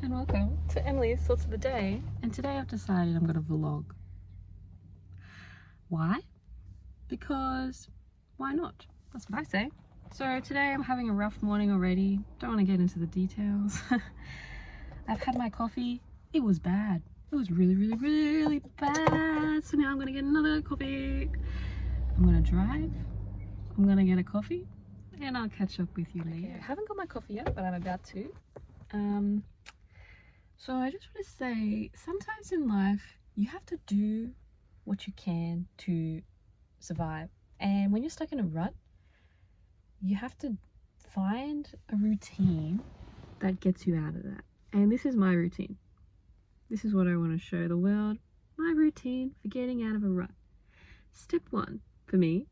and welcome to Emily's Thoughts of the Day. And today I've decided I'm going to vlog. Why? Because why not? That's what I say. So today I'm having a rough morning already. Don't want to get into the details. I've had my coffee. It was bad. It was really bad. So now I'm going to get another coffee. I'm going to drive. I'm going to get a coffee. And I'll catch up with you later. I haven't got my coffee yet, but I'm about to. So I just want to say, sometimes in life, you have to do what you can to survive. And when you're stuck in a rut, you have to find a routine that gets you out of that. And this is my routine. This is what I want to show the world. My routine for getting out of a rut. Step one for me,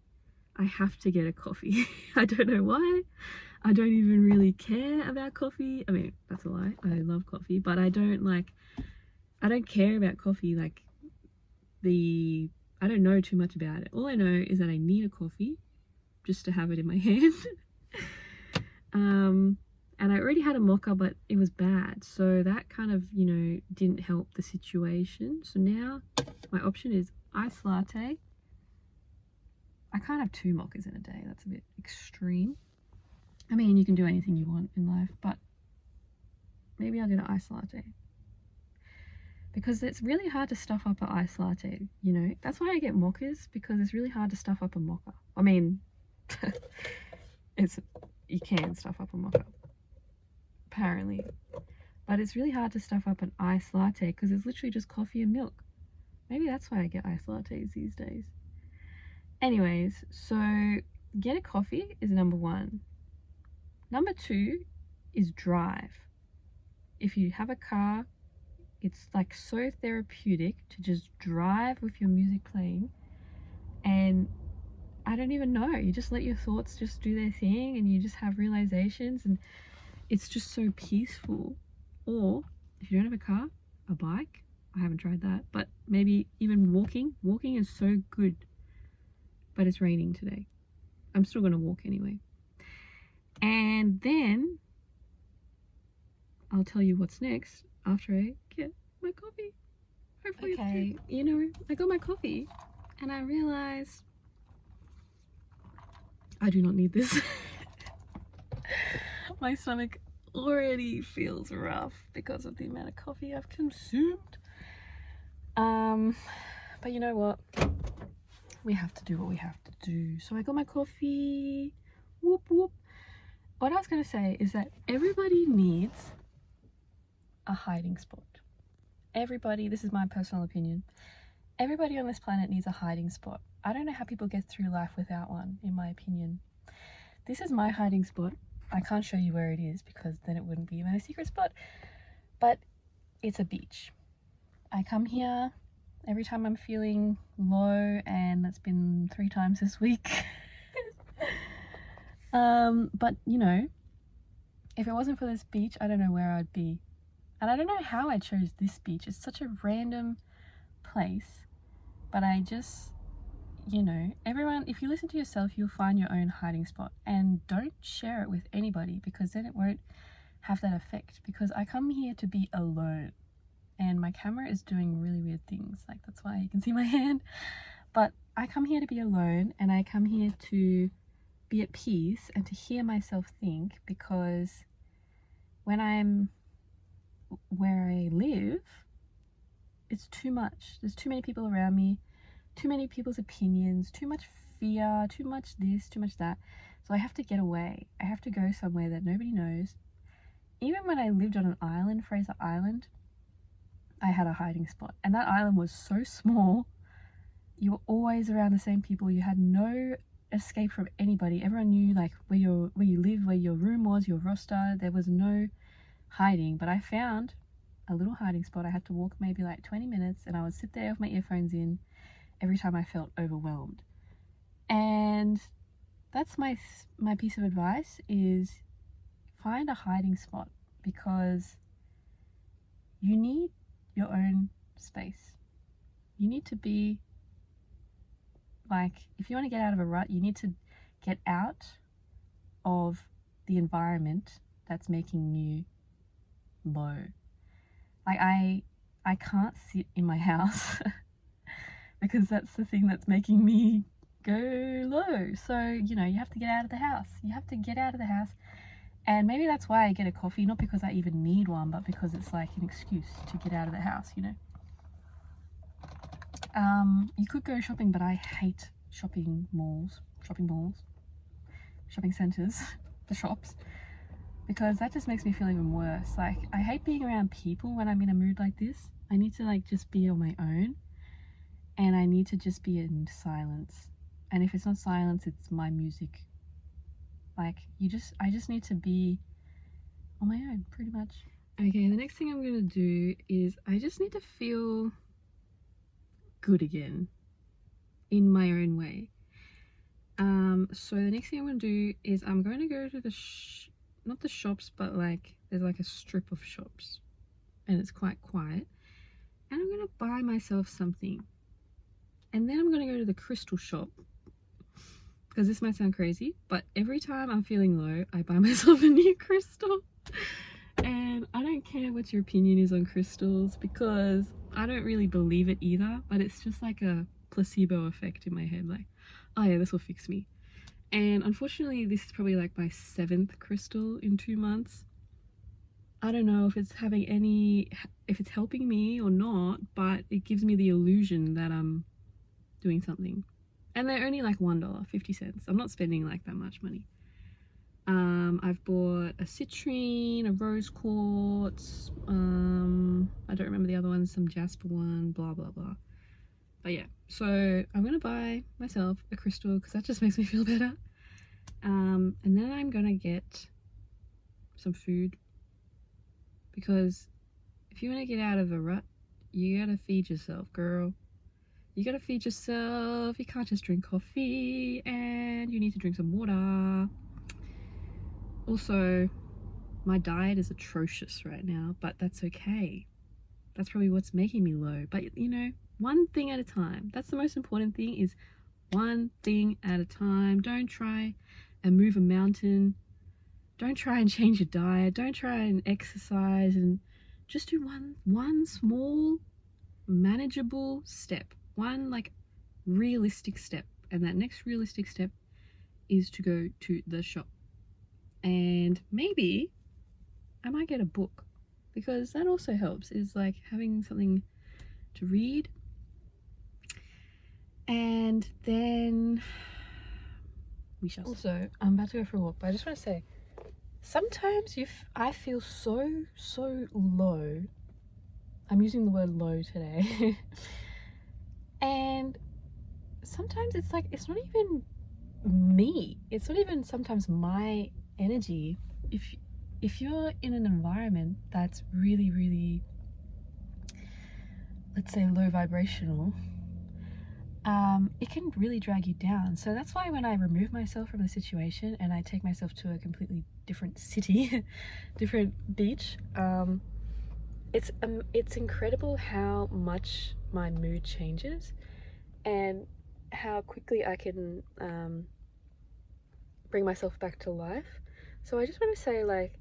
I have to get a coffee. I don't know why. I don't even really care about coffee. I mean, that's a lie. I love coffee, but I don't care about coffee like I don't know too much about it. All I know is that I need a coffee just to have it in my hand. And I already had a mocha, but it was bad. So that kind of, didn't help the situation. So now my option is iced latte. I can't have 2 mochas in a day. That's a bit extreme. I mean, you can do anything you want in life, but maybe I'll get an iced latte. Because it's really hard to stuff up an iced latte, That's why I get mochas, because it's really hard to stuff up a mocha. I mean, you can stuff up a mocha, apparently. But it's really hard to stuff up an iced latte because it's literally just coffee and milk. Maybe that's why I get iced lattes these days. Anyways, so get a coffee is number 1. Number 2 is drive. If you have a car, it's like so therapeutic to just drive with your music playing, and I don't even know, you just let your thoughts just do their thing and you just have realizations, and it's just so peaceful. Or if you don't have a car, a bike. I haven't tried that, but maybe even walking is so good. But it's raining today. I'm still gonna walk anyway. And then I'll tell you what's next after I get my coffee. Hopefully okay. I got my coffee and I realized I do not need this. My stomach already feels rough because of the amount of coffee I've consumed. But you know what? We have to do what we have to do. So I got my coffee. Whoop whoop. What I was going to say is that everybody needs a hiding spot. Everybody, this is my personal opinion, everybody on this planet needs a hiding spot. I don't know how people get through life without one, in my opinion. This is my hiding spot. I can't show you where it is because then it wouldn't be my secret spot, but it's a beach. I come here every time I'm feeling low, and that's been 3 times this week. But if it wasn't for this beach, I don't know where I'd be. And I don't know how I chose this beach. It's such a random place, but I just, everyone, if you listen to yourself, you'll find your own hiding spot, and don't share it with anybody because then it won't have that effect. Because I come here to be alone, and my camera is doing really weird things, like that's why you can see my hand. But I come here to be alone, and I come here to be at peace and to hear myself think, because when I'm where I live, it's too much. There's too many people around me, too many people's opinions, too much fear, too much this, too much that. So I have to get away. I have to go somewhere that nobody knows. Even when I lived on an island, Fraser Island, I had a hiding spot, and that island was so small. You were always around the same people. You had no escape from anybody. Everyone knew like where you live, where your room was, your roster. There was no hiding. But I found a little hiding spot. I had to walk maybe like 20 minutes, and I would sit there with my earphones in every time I felt overwhelmed. And that's my piece of advice, is find a hiding spot, because you need your own space. You need to be like, if you want to get out of a rut, you need to get out of the environment that's making you low. Like I can't sit in my house because that's the thing that's making me go low. So, you know, you have to get out of the house. You have to get out of the house. And maybe that's why I get a coffee, not because I even need one, but because it's like an excuse to get out of the house, you know. You could go shopping, but I hate shopping centers, the shops, because that just makes me feel even worse. Like, I hate being around people when I'm in a mood like this. I need to like just be on my own, and I need to just be in silence. And if it's not silence, it's my music. Like, I just need to be on my own, pretty much. Okay, the next thing I'm gonna do is I just need to feel good again in my own way. So the next thing I'm gonna do is I'm going to go to the not the shops, but like there's like a strip of shops and it's quite quiet, and I'm gonna buy myself something, and then I'm gonna go to the crystal shop, because this might sound crazy, but every time I'm feeling low I buy myself a new crystal. And I don't care what your opinion is on crystals, because I don't really believe it either, but it's just like a placebo effect in my head, like, oh yeah, this will fix me. And unfortunately this is probably like my 7th crystal in 2 months. I don't know if it's if it's helping me or not, but it gives me the illusion that I'm doing something. And they're only like $1, 50 cents. I'm not spending like that much money. I've bought a citrine, a rose quartz, I don't remember the other one, some jasper one, blah blah blah. But yeah, so I'm gonna buy myself a crystal because that just makes me feel better. And then I'm gonna get some food, because if you want to get out of a rut, you gotta feed yourself, girl. You gotta feed yourself. You can't just drink coffee, and you need to drink some water. Also, my diet is atrocious right now, but that's okay. That's probably what's making me low. But you know, one thing at a time. That's the most important thing, is one thing at a time. Don't try and move a mountain. Don't try and change your diet. Don't try and exercise, and just do one small manageable step. One like realistic step. And that next realistic step is to go to the shop. And maybe I might get a book, because that also helps, is like having something to read. And then we shall see. Also, I'm about to go for a walk, but I just want to say, sometimes I feel so low. I'm using the word low today. And sometimes it's like, it's not even me. It's not even sometimes my energy. If you're in an environment that's really, let's say, low vibrational, it can really drag you down. So that's why when I remove myself from the situation and I take myself to a completely different city, different beach, it's incredible how much my mood changes and how quickly I can bring myself back to life. So I just want to say, like,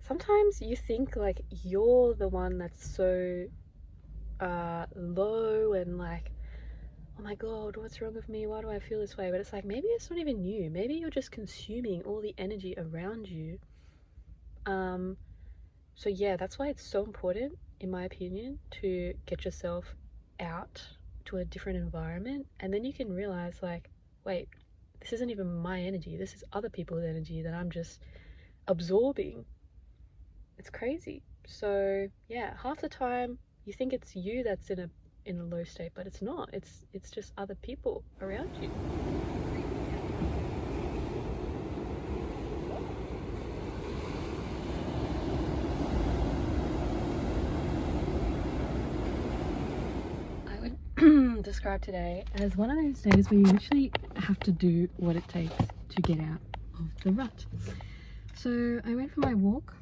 sometimes you think like you're the one that's so low and like, oh my god, what's wrong with me? Why do I feel this way? But it's like, maybe it's not even you. Maybe you're just consuming all the energy around you. So yeah, that's why it's so important, in my opinion, to get yourself out to a different environment, and then you can realize, like, wait, this isn't even my energy. This is other people's energy that I'm just absorbing. It's crazy. So yeah, half the time you think it's you that's in a low state, but it's not. It's just other people around you. I would describe today as one of those days where you actually have to do what it takes to get out of the rut. So I went for my walk,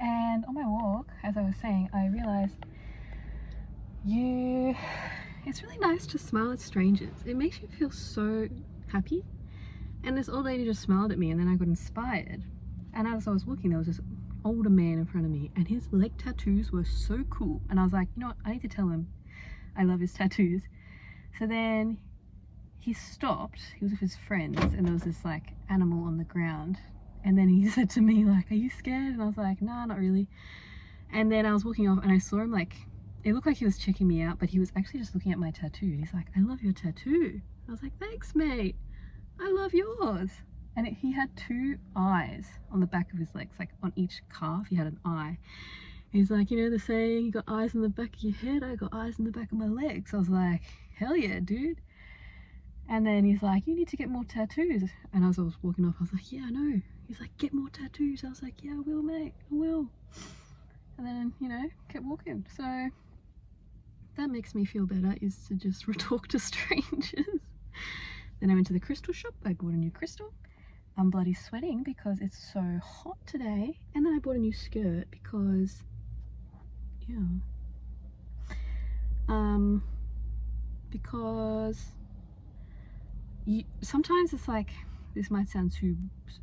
and on my walk, as I was saying, I realized it's really nice to smile at strangers. It makes you feel so happy. And this old lady just smiled at me, and then I got inspired. And as I was walking, there was this older man in front of me, and his leg tattoos were so cool. And I was like, you know what, I need to tell him I love his tattoos. So then he stopped, he was with his friends, and there was this like animal on the ground. And then he said to me like, are you scared? And I was like, nah, not really. And then I was walking off and I saw him like, it looked like he was checking me out, but he was actually just looking at my tattoo. And he's like, I love your tattoo. I was like, thanks mate, I love yours. And he had 2 eyes on the back of his legs, like on each calf he had an eye. He's like, you know the saying, you got eyes on the back of your head, I got eyes on the back of my legs. I was like, hell yeah, dude. And then he's like, you need to get more tattoos. And as I was walking off, I was like, yeah, I know. He's like, get more tattoos. I was like, yeah, I will, mate, I will. And then, you know, kept walking. So that makes me feel better, is to just talk to strangers. Then I went to the crystal shop, I bought a new crystal. I'm bloody sweating because it's so hot today. And then I bought a new skirt because, yeah. Because sometimes it's like, this might sound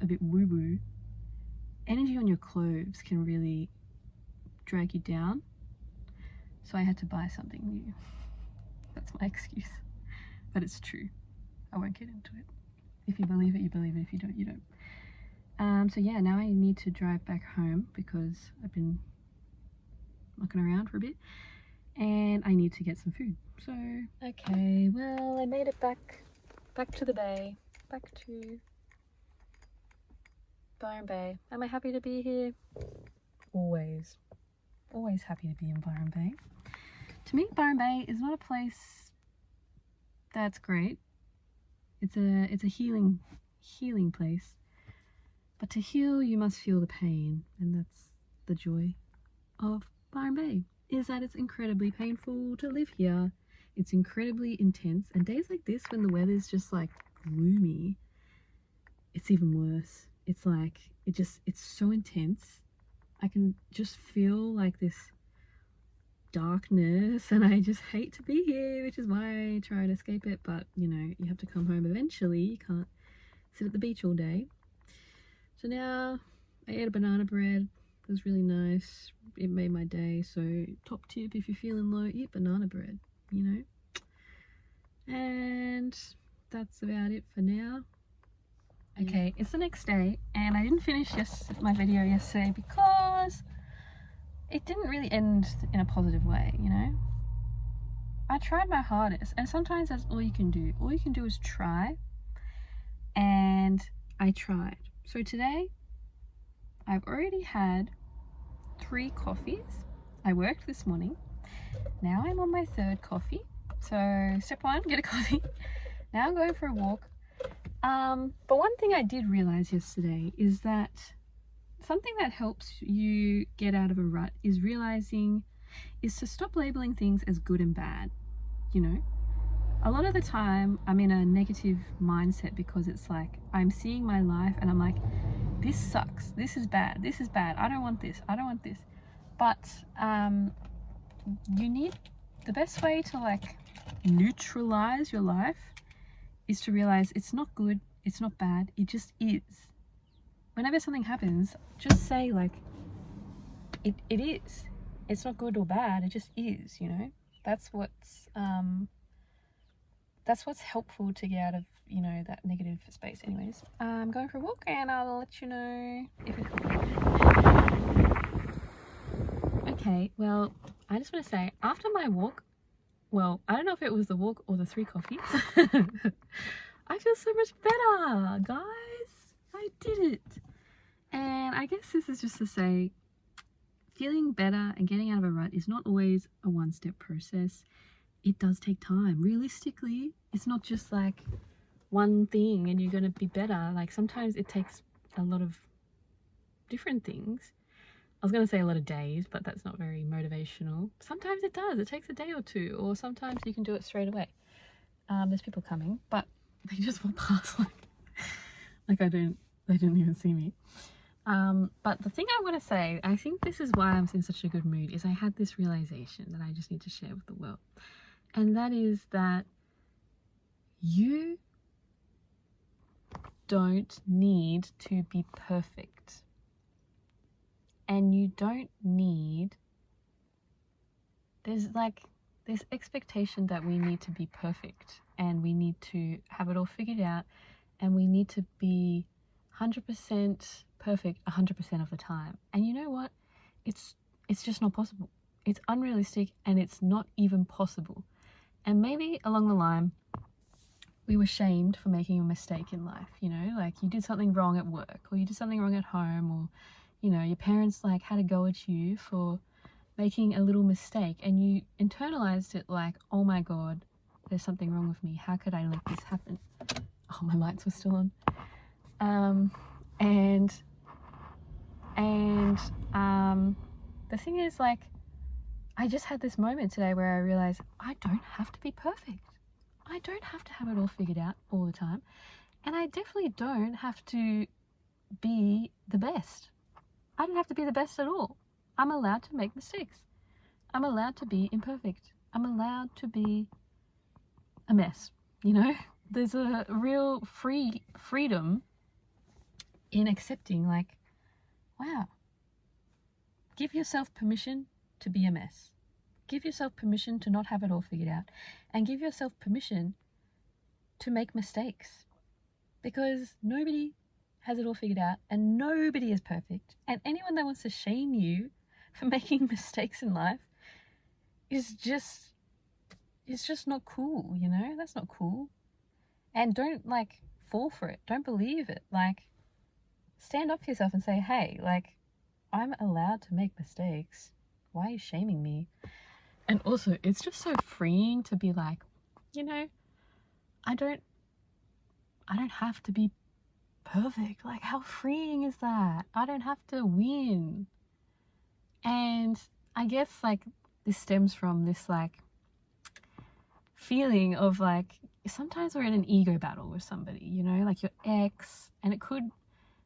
a bit woo-woo, energy on your clothes can really drag you down. So I had to buy something new. That's my excuse. But it's true. I won't get into it. If you believe it, you believe it. If you don't, you don't. So yeah, now I need to drive back home because I've been mucking around for a bit. And I need to get some food. So, okay, well, I made it back to the bay. Back to Byron Bay. Am I happy to be here? Always. Always happy to be in Byron Bay. To me, Byron Bay is not a place that's great. It's a healing place. But to heal, you must feel the pain, and that's the joy of Byron Bay, is that it's incredibly painful to live here. It's incredibly intense, and days like this when the weather's just like gloomy, it's even worse. It's like, it's so intense. I can just feel like this darkness, and I just hate to be here, which is why I try to escape it. But you know, you have to come home eventually. You can't sit at the beach all day. So now I ate a banana bread. It was really nice. It made my day. So top tip, if you're feeling low, eat banana bread, you know. And that's about it for now. Okay, it's the next day, and I didn't finish my video yesterday because it didn't really end in a positive way, you know. I tried my hardest, and sometimes that's all you can do. All you can do is try, and I tried. So today, I've already had 3 coffees. I worked this morning. Now I'm on my 3rd coffee. So step 1, get a coffee. Now I'm going for a walk. But one thing I did realize yesterday is that something that helps you get out of a rut is to stop labeling things as good and bad. You know, a lot of the time I'm in a negative mindset because it's like I'm seeing my life and I'm like, this sucks, this is bad, I don't want this, I don't want this. But you need, the best way to like neutralize your life is to realize it's not good, it's not bad, it just is. Whenever something happens, just say like, it is. It's not good or bad, it just is, you know. That's what's helpful to get out of, you know, that negative space. Anyways, I'm going for a walk and I'll let you know if it Okay, well, I just want to say, after my walk, well, I don't know if it was the walk or the 3 coffees, I feel so much better, guys. I did it. And I guess this is just to say, feeling better and getting out of a rut is not always a one-step process. It does take time. Realistically, it's not just like one thing and you're going to be better. Like sometimes it takes a lot of different things. I was going to say a lot of days, but that's not very motivational. Sometimes it does. It takes a day or 2, or sometimes you can do it straight away. There's people coming, but they just walk past like they didn't even see me. But the thing I want to say, I think this is why I'm in such a good mood, is I had this realization that I just need to share with the world. And that is that you don't need to be perfect. And you don't need, there's this expectation that we need to be perfect and we need to have it all figured out and we need to be 100% perfect 100% of the time. And you know what? It's just not possible. It's unrealistic and it's not even possible. And maybe along the line, we were shamed for making a mistake in life, you know, like you did something wrong at work or you did something wrong at home, or, you know, your parents like had a go at you for making a little mistake and you internalized it like, oh my God, there's something wrong with me. How could I let this happen? Oh, my lights were still on. The thing is, like, I just had this moment today where I realized I don't have to be perfect. I don't have to have it all figured out all the time. And I definitely don't have to be the best. I don't have to be the best at all. I'm allowed to make mistakes. I'm allowed to be imperfect. I'm allowed to be a mess, you know? There's a real freedom in accepting, like, wow, give yourself permission to be a mess. Give yourself permission to not have it all figured out, and give yourself permission to make mistakes, because nobody has it all figured out and nobody is perfect. And anyone that wants to shame you for making mistakes in life is just, it's just not cool, you know? That's not cool. And don't like fall for it. Don't believe it. Like, stand up for yourself and say, hey, like, I'm allowed to make mistakes. Why are you shaming me? And also, it's just so freeing to be like, you know, I don't have to be perfect. Like, how freeing is that? I don't have to win. And I guess like this stems from this like feeling of like, sometimes we're in an ego battle with somebody, you know, like your ex, and it could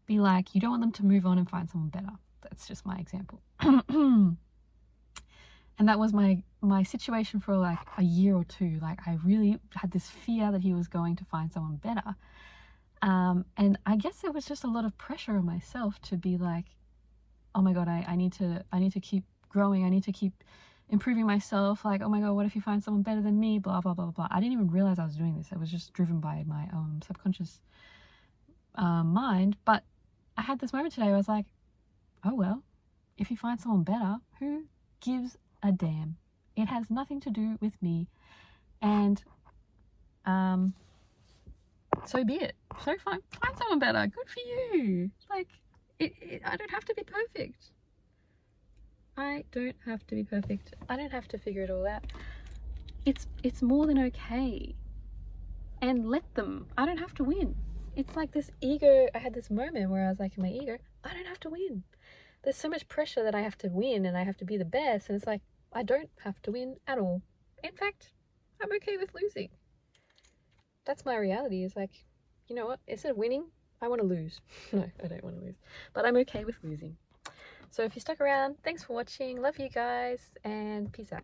be like you don't want them to move on and find someone better. That's just my example. And that was my situation for like a year or two. Like, I really had this fear that he was going to find someone better. And I guess it was just a lot of pressure on myself to be like, oh my God, I need to keep growing. I need to keep improving myself. Like, oh my God, what if you find someone better than me? Blah, blah, blah, blah, blah. I didn't even realize I was doing this. It was just driven by my subconscious mind. But I had this moment today where I was like, oh well, if you find someone better, who gives a damn? It has nothing to do with me. And so be it. So find someone better. Good for you. Like, I don't have to be perfect. I don't have to be perfect. I don't have to figure it all out. It's more than okay. And let them. I don't have to win. It's like this ego. I had this moment where I was like, in my ego, I don't have to win. There's so much pressure that I have to win and I have to be the best. And it's like, I don't have to win at all. In fact, I'm okay with losing. That's my reality. Is like, you know what? Instead of winning, I want to lose. No, I don't want to lose. But I'm okay with losing. So if you stuck around, thanks for watching. Love you guys, and peace out.